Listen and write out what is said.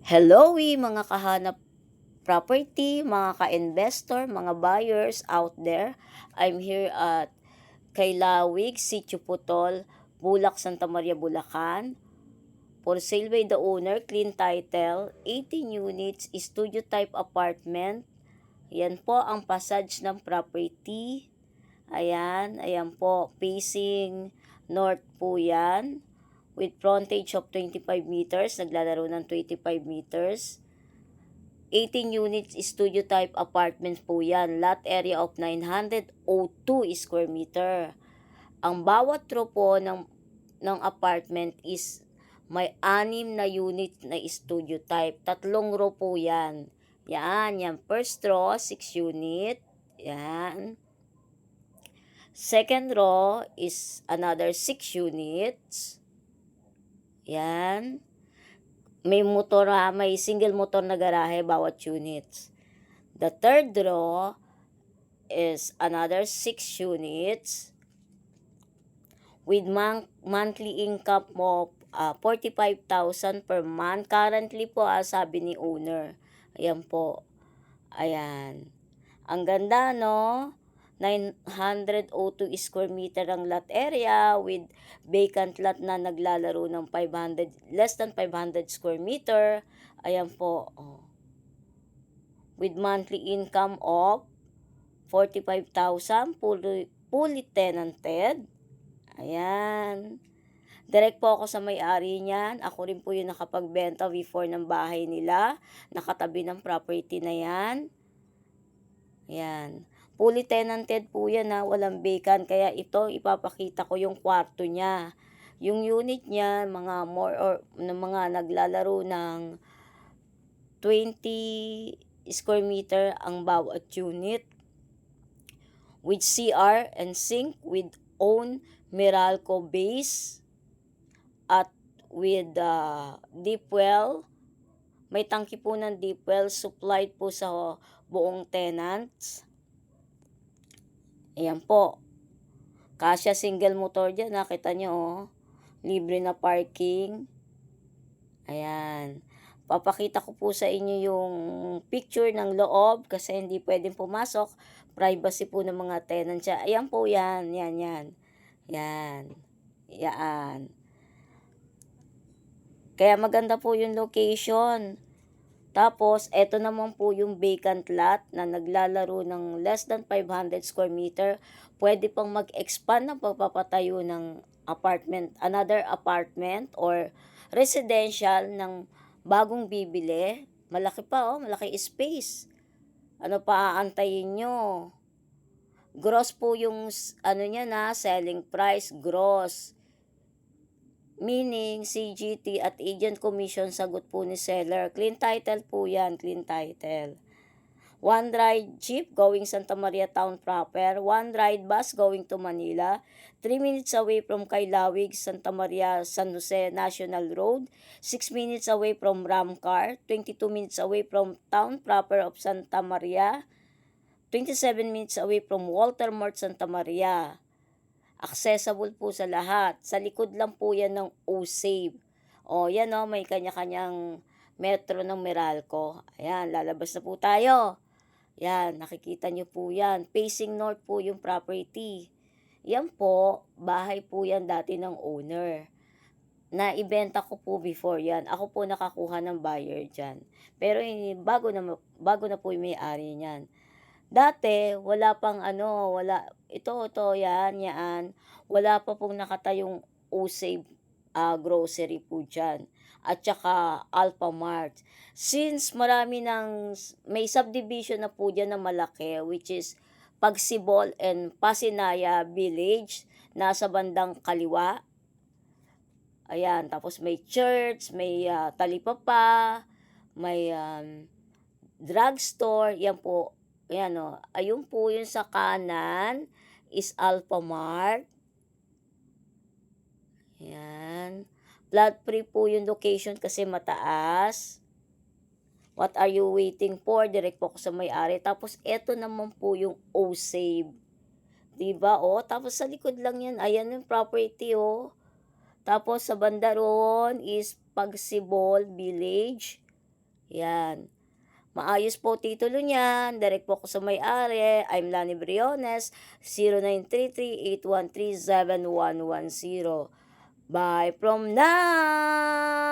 Hello, mga kahanap property, mga ka-investor, mga buyers out there. I'm here at Kailawig, Sitio Putol, Bulak, Santa Maria, Bulacan. For sale by the owner, clean title, 18 units, studio type apartment. Yan po ang passage ng property. Ayan po, facing north po yan. With frontage of 25 meters, naglalaro ng 25 meters. 18 units studio type apartments po yan. Lot area of 902 square meter. Ang bawat row po ng apartment is may 6 na unit na studio type. 3 row po yan. Yan. First row, 6 unit. Yan. Second row is another 6 units. Yan. May single motor na garahe bawat units. The third row is another 6 units with monthly income of 45,000 per month. Currently po, sabi ni owner. Ayan po. Ayan. Ang ganda, no? 902 square meter ang lot area with vacant lot na naglalaro ng less than 500 square meter. Ayan po. Oh. With monthly income of 45,000, fully tenanted. Ayan. Direct po ako sa may-ari niyan. Ako rin po yung nakapagbenta before ng bahay nila. Nakatabi ng property na yan. Ayan. Fully tenanted po yan, walang vacant. Kaya ito, ipapakita ko yung kwarto niya. Yung unit niya, mga mga naglalaro ng 20 square meter ang bawat unit. With CR and sink with own Meralco base at with deep well. May tangki po ng deep well supplied po sa buong tenants. Ayan po. Kasya single motor dyan, nakita nyo, oh. Libre na parking. Ayan. Papakita ko po sa inyo yung picture ng loob kasi hindi pwedeng pumasok. Privacy po ng mga tenant siya. Ayan po yan. Yan. Kaya maganda po yung location. Tapos, eto naman po yung vacant lot na naglalaro ng less than 500 square meter. Pwede pang mag-expand ng pagpapatayo ng apartment, another apartment or residential ng bagong bibili. Malaki pa, malaki space. Ano pa aantayin nyo? Gross po yung niya selling price, gross. Meaning, CGT at agent commission sagot po ni seller. Clean title po yan, clean title. One ride jeep going Santa Maria Town proper. One ride bus going to Manila. 3 minutes away from Kailawig, Santa Maria, San Jose National Road. 6 minutes away from Ramcar. 22 minutes away from town proper of Santa Maria. 27 minutes away from Walter Mart, Santa Maria. Accessible po sa lahat. Sa likod lang po yan ng O-Save. Yan may kanya-kanyang metro ng Meralco. Ayan, lalabas na po tayo. Yan, nakikita nyo po yan. Facing north po yung property. Yan po, bahay po yan dati ng owner. Naibenta ko po before yan. Ako po nakakuha ng buyer dyan. Pero bago na po yung may-ari niyan. Dati, wala pang ito, yan. Wala pa pong nakatayong O-Save grocery po dyan. At saka Alphamart. Since may subdivision na po dyan na malaki, which is Pagsibol and Pasinaya Village, nasa bandang kaliwa. Ayan, tapos may church, may talipapa, may drugstore, yan po. Ayan ayun po yung sa kanan is Alphamart. Ayan. Flood free po yung location kasi mataas. What are you waiting for? Direct po ako sa may-ari. Tapos eto naman po yung O-Save. Diba? Tapos sa likod lang yan. Ayan yung property. Tapos sa banda roon is Pagsibol Village. Yan. Maayos po titulo niyan, direct po ako sa may-ari. I'm Lani Briones, 0933-813-7110. Bye from now!